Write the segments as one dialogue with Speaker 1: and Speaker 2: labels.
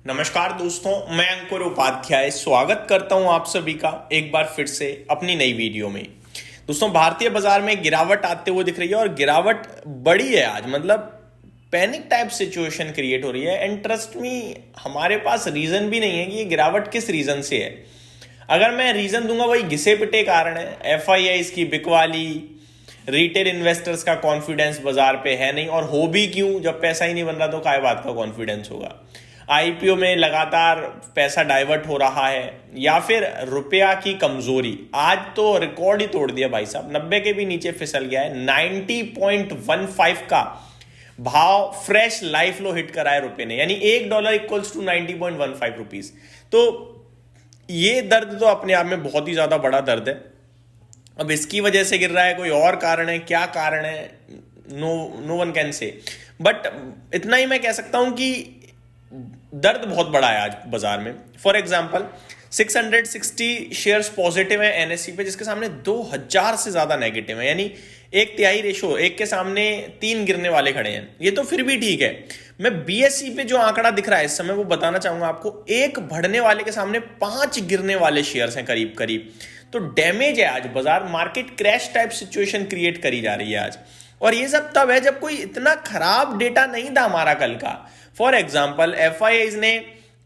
Speaker 1: नमस्कार दोस्तों, मैं अंकुर उपाध्याय स्वागत करता हूं आप सभी का एक बार फिर से अपनी नई वीडियो में। दोस्तों, भारतीय बाजार में गिरावट आते हुए दिख रही है और गिरावट बड़ी है आज, मतलब पैनिक टाइप सिचुएशन क्रिएट हो रही है। एंड ट्रस्ट मी, हमारे पास रीजन भी नहीं है कि ये गिरावट किस रीजन से है। अगर मैं रीजन दूंगा वही घिसे पिटे कारण है। एफआईआईज की बिकवाली, रिटेल इन्वेस्टर्स का कॉन्फिडेंस बाजार पे है नहीं, और हो भी क्यों जब पैसा ही नहीं बन रहा तो काय बात का कॉन्फिडेंस होगा। आईपीओ में लगातार पैसा डाइवर्ट हो रहा है, या फिर रुपया की कमजोरी। आज तो रिकॉर्ड ही तोड़ दिया भाई साहब, 90 के भी नीचे फिसल गया है। 90.15 का भाव फ्रेश लाइफ लो हिट करा है रुपये ने, यानी $1 इक्वल्स टू 90.15 रुपीज। तो ये दर्द तो अपने आप में बहुत ही ज्यादा बड़ा दर्द है। अब इसकी वजह से गिर रहा है, कोई और कारण है, क्या कारण है, no one can say. But इतना ही मैं कह सकता हूं कि दर्द बहुत बड़ा है आज बाजार में। फॉर एग्जाम्पल 660 शेयर्स पॉजिटिव है एनएससी पे, जिसके सामने 2000 से ज्यादा नेगेटिव है, यानी एक तिहाई रेशो, एक के सामने 3 गिरने वाले खड़े हैं। ये तो फिर भी ठीक है। मैं बीएसई पे जो आंकड़ा दिख रहा है इस समय वो बताना चाहूंगा आपको। एक बढ़ने वाले के सामने 5 गिरने वाले शेयर्स हैं करीब करीब। तो डैमेज है आज बाजार, market crash type situation create करी जा रही है आज। और ये सब तब है जब कोई इतना खराब डेटा नहीं था हमारा कल का। फॉर एग्जाम्पल एफआईआईज ने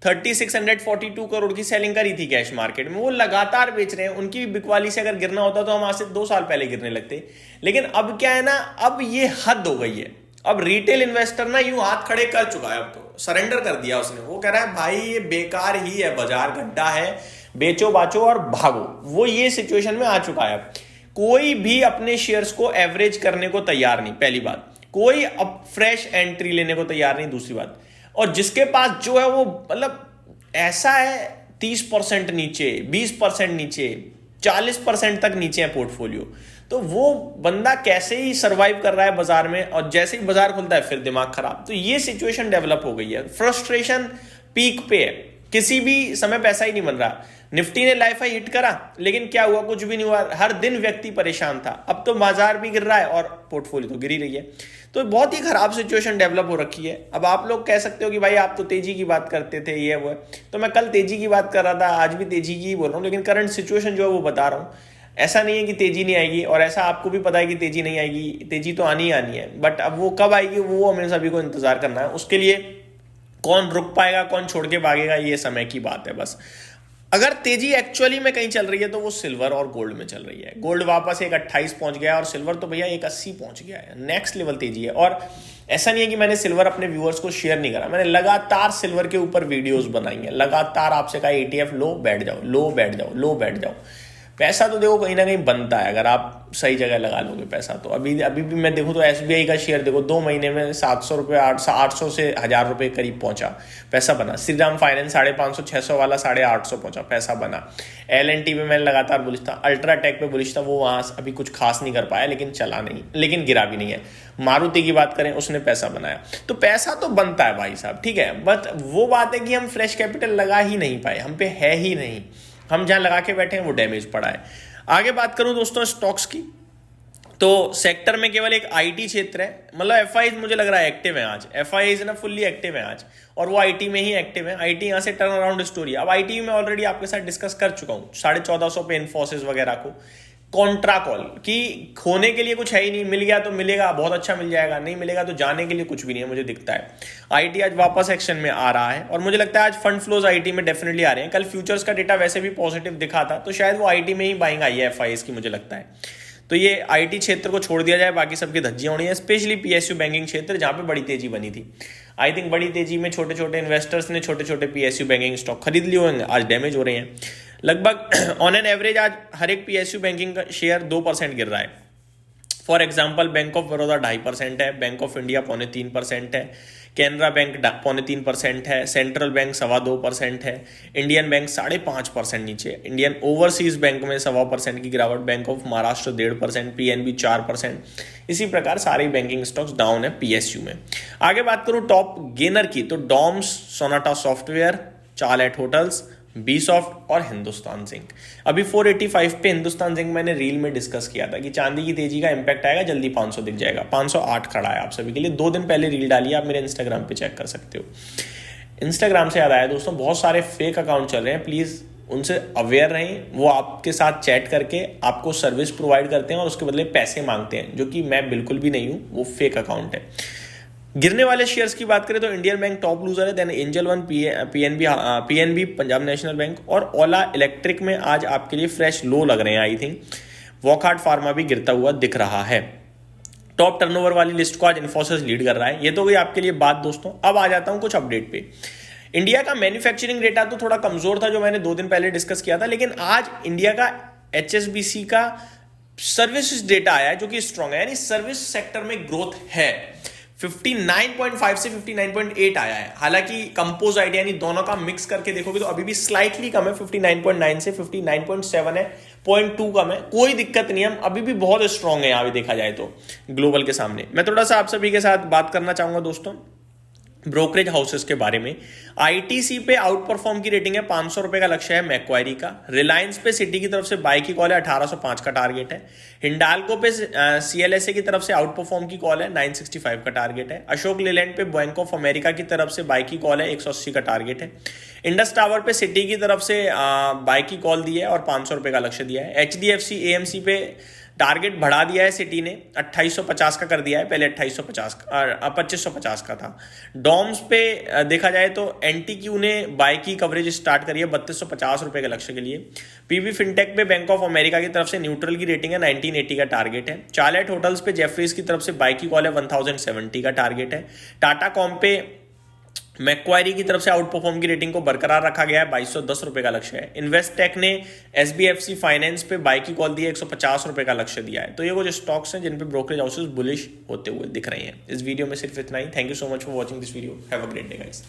Speaker 1: 3642 करोड़ की सेलिंग करी थी कैश मार्केट में, वो लगातार बेच रहे हैं। उनकी बिकवाली से अगर गिरना होता तो हम आज से 2 साल पहले गिरने लगते। लेकिन अब क्या है ना, अब ये हद हो गई है। अब रिटेल इन्वेस्टर ना यूं हाथ खड़े कर चुका है, अब तो सरेंडर कर दिया उसने। वो कह रहा है भाई ये बेकार ही है, बाजार गड्ढा है, बेचो बाचो और भागो। वो ये सिचुएशन में आ चुका है। कोई भी अपने शेयर्स को एवरेज करने को तैयार नहीं, पहली बात। कोई अब फ्रेश एंट्री लेने को तैयार नहीं, दूसरी बात। और जिसके पास जो है वो मतलब ऐसा है 30% नीचे, 20% नीचे, 40% तक नीचे है पोर्टफोलियो। तो वो बंदा कैसे ही सरवाइव कर रहा है बाजार में, और जैसे ही बाजार खुलता है फिर दिमाग खराब। तो ये सिचुएशन डेवलप हो गई है। फ्रस्ट्रेशन पीक पे है, किसी भी समय पैसा ही नहीं बन रहा। निफ्टी ने लाइफ हाई हिट करा, लेकिन क्या हुआ, कुछ भी नहीं हुआ। हर दिन व्यक्ति परेशान था। अब तो बाजार भी गिर रहा है और पोर्टफोलियो तो गिर ही रही है। तो बहुत ही खराब सिचुएशन डेवलप हो रखी है। अब आप लोग कह सकते हो कि भाई आप तो तेजी की बात करते थे, ये वो है। तो मैं कल तेजी की बात कर रहा था, आज भी तेजी की ही बोल रहा हूँ, लेकिन करंट सिचुएशन जो है वो बता रहा हूँ। ऐसा नहीं है कि तेजी नहीं आएगी, और ऐसा आपको भी पता है कि तेजी नहीं आएगी। तेजी तो आनी ही आनी है, बट अब वो कब आएगी वो हमें सभी को इंतजार करना है। उसके लिए कौन रुक पाएगा, कौन छोड़ के भागेगा, ये समय की बात है बस। अगर तेजी एक्चुअली में कहीं चल रही है तो वो सिल्वर और गोल्ड में चल रही है। गोल्ड वापस 128 पहुंच गया है और सिल्वर तो भैया 180 पहुंच गया है। नेक्स्ट लेवल तेजी है। और ऐसा नहीं है कि मैंने सिल्वर अपने व्यूअर्स को शेयर नहीं करा, मैंने लगातार सिल्वर के ऊपर वीडियोस बनाई हैं। लगातार आपसे कहा ETF लो बैठ जाओ, लो बैठ जाओ, लो बैठ जाओ। पैसा तो देखो कहीं ना कहीं बनता है अगर आप सही जगह लगा लोगे पैसा। तो अभी भी मैं देखूँ तो SBI का शेयर देखो 2 महीने में 700 रुपये, 800 से 1000 रुपये करीब पहुंचा, पैसा बना। श्रीराम फाइनेंस 550 600 वाला 850 पहुंचा, पैसा बना। LNT पे मैं लगातार बुलिश था, अल्ट्राटेक पे बुलिश था, वो वहां अभी कुछ खास नहीं कर पाया, लेकिन चला नहीं, लेकिन गिरा भी नहीं है। मारुति की बात करें, उसने पैसा बनाया। तो पैसा तो बनता है भाई साहब, ठीक है। बट वो बात है कि हम फ्रेश कैपिटल लगा ही नहीं पाए, हम पे है ही नहीं। हम जहां लगा के बैठे हैं वो डैमेज पड़ा है। आगे बात करूं दोस्तों स्टॉक्स की, तो सेक्टर में केवल एक आईटी क्षेत्र है। मतलब एफआईज मुझे लग रहा है एक्टिव है आज, एफआईज ना फुल्ली एक्टिव है आज, और वो आईटी में ही एक्टिव है। आईटी यहां से टर्न अराउंड स्टोरी। अब आईटी में ऑलरेडी आपके साथ डिस्कस कर चुका हूं 1450 पे इन्फोसिस वगैरह को कॉन्ट्रा कॉल कि खोने के लिए कुछ है ही नहीं, मिल गया तो मिलेगा, बहुत अच्छा मिल जाएगा, नहीं मिलेगा तो जाने के लिए कुछ भी नहीं है, मुझे दिखता है। आईटी आज वापस एक्शन में आ रहा है, और मुझे लगता है आज फंड फ्लोज आईटी में डेफिनेटली आ रहे हैं। कल फ्यूचर्स का डेटा वैसे भी पॉजिटिव दिखा था, तो शायद वो आईटी में ही बाइंग आई है एफआईएस की, मुझे लगता है। तो ये आईटी क्षेत्र को छोड़ दिया जाए, बाकी सबकी धज्जियां होनी है, स्पेशली पीएसयू बैंकिंग क्षेत्र जहां पे बड़ी तेजी बनी थी। आई थिंक बड़ी तेजी में छोटे छोटे इन्वेस्टर्स ने छोटे छोटे पीएसयू बैंकिंग स्टॉक खरीद लिए होंगे, आज डैमेज हो रहे हैं। लगभग ऑन एन एवरेज आज हर एक पीएसयू बैंकिंग का शेयर 2% गिर रहा है। For example bank of Baroda 2.5% है, बैंक ऑफ इंडिया 3.25% है, कैनरा बैंक 3.25% है, सेंट्रल बैंक 2.25% है, इंडियन बैंक 5.5% नीचे, इंडियन ओवरसीज बैंक में 1.25% की गिरावट, बैंक ऑफ महाराष्ट्र 1.5%, पीएनबी 4%। इसी प्रकार सारे बैंकिंग स्टॉक्स डाउन है पीएसयू में। आगे बात करूं टॉप गेनर की, तो डॉम्स, सोनाटा सॉफ्टवेयर, चार्लेट होटल्स, बी सॉफ्ट और हिंदुस्तान जिंक। अभी 485 पे हिंदुस्तान जिंक मैंने रील में डिस्कस किया था कि चांदी की तेजी का इंपैक्ट आएगा, जल्दी 500 दिख जाएगा। 508 खड़ा है आप सभी के लिए, 2 दिन पहले रील डाली, आप मेरे इंस्टाग्राम पे चेक कर सकते हो। इंस्टाग्राम से याद आया दोस्तों, बहुत सारे फेक अकाउंट चल रहे हैं, प्लीज़ उनसे अवेयर रहें। वो आपके साथ चैट करके आपको सर्विस प्रोवाइड करते हैं और उसके बदले पैसे मांगते हैं, जो कि मैं बिल्कुल भी नहीं हूं, वो फेक अकाउंट है। गिरने वाले शेयर्स की बात करें तो इंडियन बैंक टॉप लूजर है, देन एंजल वन, पीएनबी पंजाब नेशनल बैंक और ओला इलेक्ट्रिक में आज आपके लिए फ्रेश लो लग रहे हैं आई थिंक। वॉकहार्ट फार्मा भी गिरता हुआ दिख रहा है। टॉप टर्नओवर वाली लिस्ट को आज इन्फोसिस लीड कर रहा है। ये तो गई आपके लिए बात दोस्तों। अब आ जाता हूं कुछ अपडेट पे। इंडिया का मैन्युफैक्चरिंग डेटा तो थोड़ा कमजोर था, जो मैंने 2 दिन पहले डिस्कस किया था, लेकिन आज इंडिया का HSBC का सर्विसेज डेटा आया है जो कि स्ट्रांग है, यानी सर्विस सेक्टर में ग्रोथ है। 59.5 से 59.8 आया है। हालांकि कंपोज आइडिया यानी दोनों का मिक्स करके देखोगे तो अभी भी स्लाइटली कम है, 59.9 से 59.7 है, 0.2 कम है। कोई दिक्कत नहीं है, हम अभी भी बहुत स्ट्रांग है यहाँ देखा जाए तो ग्लोबल के सामने। मैं थोड़ा सा आप सभी के साथ बात करना चाहूंगा दोस्तों ब्रोकरेज हाउसेस के बारे में। आईटीसी पे आउट परफॉर्म की रेटिंग है, 500 रुपए का लक्ष्य है मैक्वायरी का। रिलायंस पे सिटी की तरफ से बाई की कॉल है, 1805 का टारगेट है। हिंडाल्को पे CLSA की तरफ से आउट परफॉर्म की कॉल है, 965 का टारगेट है। अशोक लेलैंड पे बैंक ऑफ अमेरिका की तरफ से बाई की कॉल है, 180 का टारगेट है। इंडस टावर पे सिटी की तरफ से बाई की कॉल दी है और 500 रुपए का लक्ष्य दिया है। HDFC AMC पे टारगेट बढ़ा दिया है सिटी ने, 2850 का कर दिया है, पहले 2550 का था। डॉम्स पे देखा जाए तो NTQ ने बाय की कवरेज स्टार्ट करी है 3250 रुपए के लक्ष्य के लिए। PB फिनटेक पे बैंक ऑफ अमेरिका की तरफ से न्यूट्रल की रेटिंग है, 1980 का टारगेट है। चार्लेट होटल्स पे जेफरीज की तरफ से बाय की कॉल है, 1070 का टारगेट है। टाटा कॉम पे मैक्वायरी की तरफ से आउट परफॉर्म की रेटिंग को बरकरार रखा गया है, 2210 रुपए का लक्ष्य है। इन्वेस्टेक ने SBFC फाइनेंस पे बाई की कॉल दी है, 150 रुपए का लक्ष्य दिया है। तो ये कुछ स्टॉक्स हैं जिन पे ब्रोकरेज हाउसेस बुलिश होते हुए दिख रहे हैं। इस वीडियो में सिर्फ इतना ही। Thank you so much for watching this video. Have a great day guys.